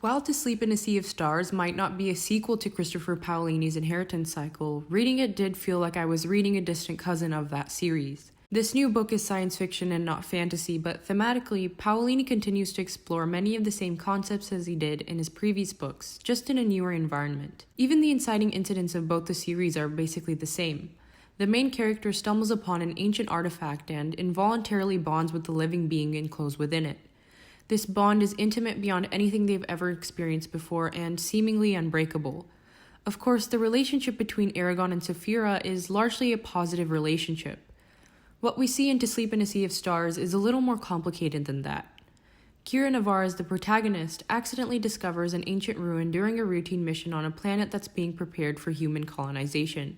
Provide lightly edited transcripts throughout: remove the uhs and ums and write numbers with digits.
While To Sleep in a Sea of Stars might not be a sequel to Christopher Paolini's Inheritance cycle, reading it did feel like I was reading a distant cousin of that series. This new book is science fiction and not fantasy, but thematically, Paolini continues to explore many of the same concepts as he did in his previous books, just in a newer environment. Even the inciting incidents of both the series are basically the same. The main character stumbles upon an ancient artifact and involuntarily bonds with the living being enclosed within it. This bond is intimate beyond anything they've ever experienced before and seemingly unbreakable. Of course, the relationship between Eragon and Saphira is largely a positive relationship. What we see in To Sleep in a Sea of Stars is a little more complicated than that. Kira Navarez, the protagonist, accidentally discovers an ancient ruin during a routine mission on a planet that's being prepared for human colonization.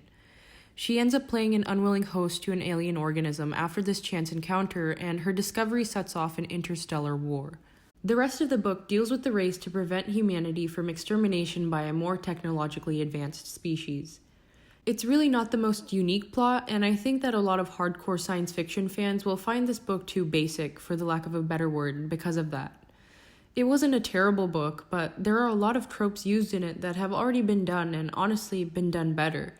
She ends up playing an unwilling host to an alien organism after this chance encounter, and her discovery sets off an interstellar war. The rest of the book deals with the race to prevent humanity from extermination by a more technologically advanced species. It's really not the most unique plot, and I think that a lot of hardcore science fiction fans will find this book too basic, for the lack of a better word, because of that. It wasn't a terrible book, but there are a lot of tropes used in it that have already been done and honestly been done better.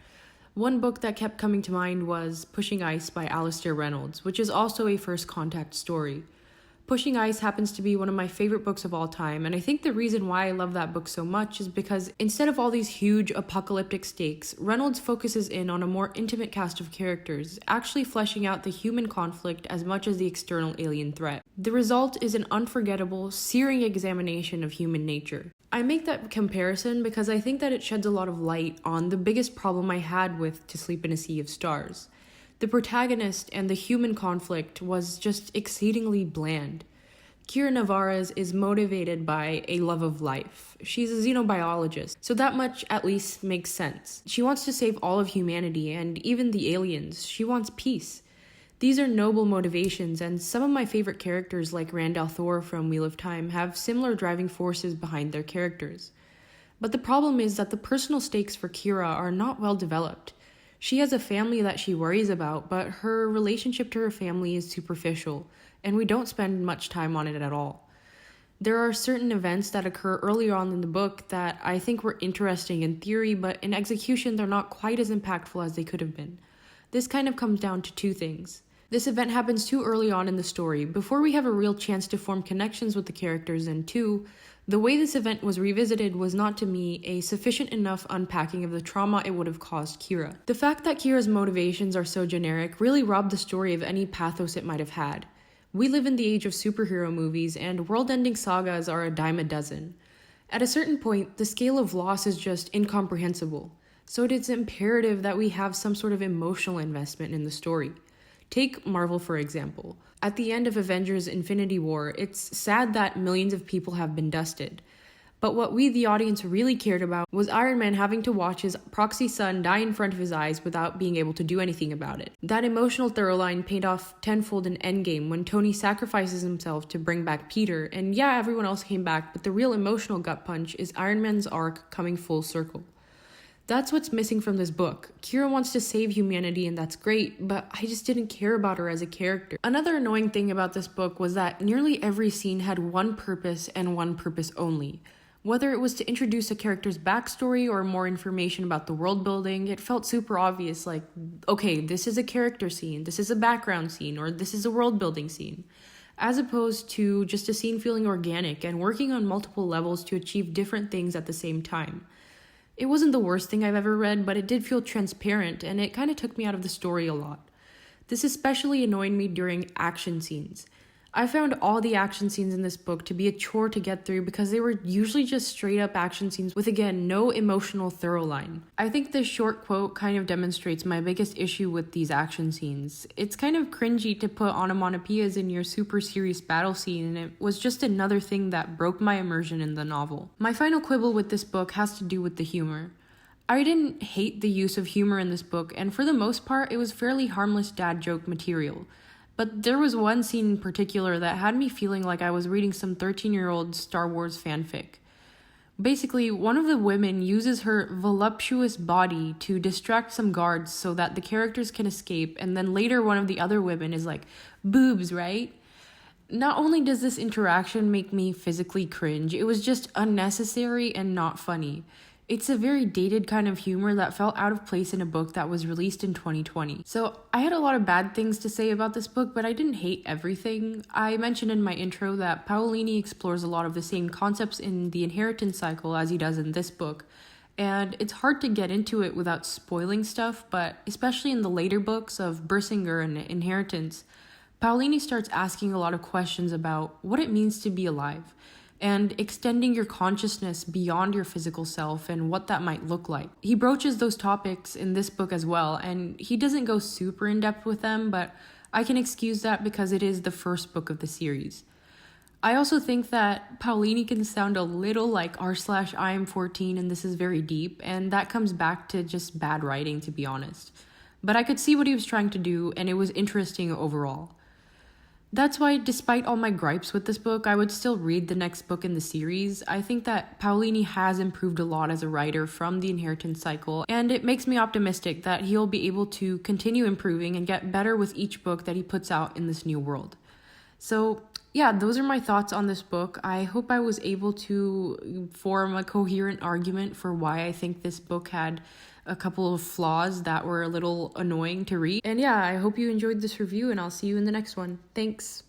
One book that kept coming to mind was Pushing Ice by Alastair Reynolds, which is also a first contact story. Pushing Ice happens to be one of my favorite books of all time, and I think the reason why I love that book so much is because instead of all these huge apocalyptic stakes, Reynolds focuses in on a more intimate cast of characters, actually fleshing out the human conflict as much as the external alien threat. The result is an unforgettable, searing examination of human nature. I make that comparison because I think that it sheds a lot of light on the biggest problem I had with To Sleep in a Sea of Stars. The protagonist and the human conflict was just exceedingly bland. Kira Navarez is motivated by a love of life. She's a xenobiologist, so that much at least makes sense. She wants to save all of humanity and even the aliens. She wants peace. These are noble motivations, and some of my favorite characters like Rand al'Thor from Wheel of Time have similar driving forces behind their characters. But the problem is that the personal stakes for Kira are not well developed. She has a family that she worries about, but her relationship to her family is superficial, and we don't spend much time on it at all. There are certain events that occur earlier on in the book that I think were interesting in theory, but in execution they're not quite as impactful as they could have been. This kind of comes down to two things. This event happens too early on in the story, before we have a real chance to form connections with the characters, and two, the way this event was revisited was not, to me, a sufficient enough unpacking of the trauma it would have caused Kira. The fact that Kira's motivations are so generic really robbed the story of any pathos it might have had. We live in the age of superhero movies, and world-ending sagas are a dime a dozen. At a certain point, the scale of loss is just incomprehensible, so it is imperative that we have some sort of emotional investment in the story. Take Marvel, for example. At the end of Avengers Infinity War, it's sad that millions of people have been dusted. But what we, the audience, really cared about was Iron Man having to watch his proxy son die in front of his eyes without being able to do anything about it. That emotional thorough line paid off tenfold in Endgame when Tony sacrifices himself to bring back Peter, and yeah, everyone else came back, but the real emotional gut punch is Iron Man's arc coming full circle. That's what's missing from this book. Kira wants to save humanity, and that's great, but I just didn't care about her as a character. Another annoying thing about this book was that nearly every scene had one purpose and one purpose only. Whether it was to introduce a character's backstory or more information about the world building, it felt super obvious, like, okay, this is a character scene, this is a background scene, or this is a world building scene, as opposed to just a scene feeling organic and working on multiple levels to achieve different things at the same time. It wasn't the worst thing I've ever read, but it did feel transparent, and it kind of took me out of the story a lot. This especially annoyed me during action scenes. I found all the action scenes in this book to be a chore to get through because they were usually just straight up action scenes with, again, no emotional thorough line. I think this short quote kind of demonstrates my biggest issue with these action scenes. It's kind of cringy to put onomatopoeias in your super serious battle scene, and it was just another thing that broke my immersion in the novel. My final quibble with this book has to do with the humor. I didn't hate the use of humor in this book, and for the most part, it was fairly harmless dad joke material. But there was one scene in particular that had me feeling like I was reading some 13-year-old Star Wars fanfic. Basically, one of the women uses her voluptuous body to distract some guards so that the characters can escape, and then later one of the other women is like, boobs, right? Not only does this interaction make me physically cringe, it was just unnecessary and not funny. It's a very dated kind of humor that felt out of place in a book that was released in 2020. So, I had a lot of bad things to say about this book, but I didn't hate everything. I mentioned in my intro that Paolini explores a lot of the same concepts in the inheritance cycle as he does in this book. And it's hard to get into it without spoiling stuff, but especially in the later books of Bersinger and Inheritance, Paolini starts asking a lot of questions about what it means to be alive and extending your consciousness beyond your physical self and what that might look like. He broaches those topics in this book as well, and he doesn't go super in depth with them, but I can excuse that because it is the first book of the series. I also think that Paolini can sound a little like r/I am 14 and this is very deep, and that comes back to just bad writing, to be honest. But I could see what he was trying to do, and it was interesting overall. That's why, despite all my gripes with this book, I would still read the next book in the series. I think that Paolini has improved a lot as a writer from the Inheritance cycle, and it makes me optimistic that he'll be able to continue improving and get better with each book that he puts out in this new world. So, yeah, those are my thoughts on this book. I hope I was able to form a coherent argument for why I think this book had a couple of flaws that were a little annoying to read. And yeah, I hope you enjoyed this review, and I'll see you in the next one. Thanks.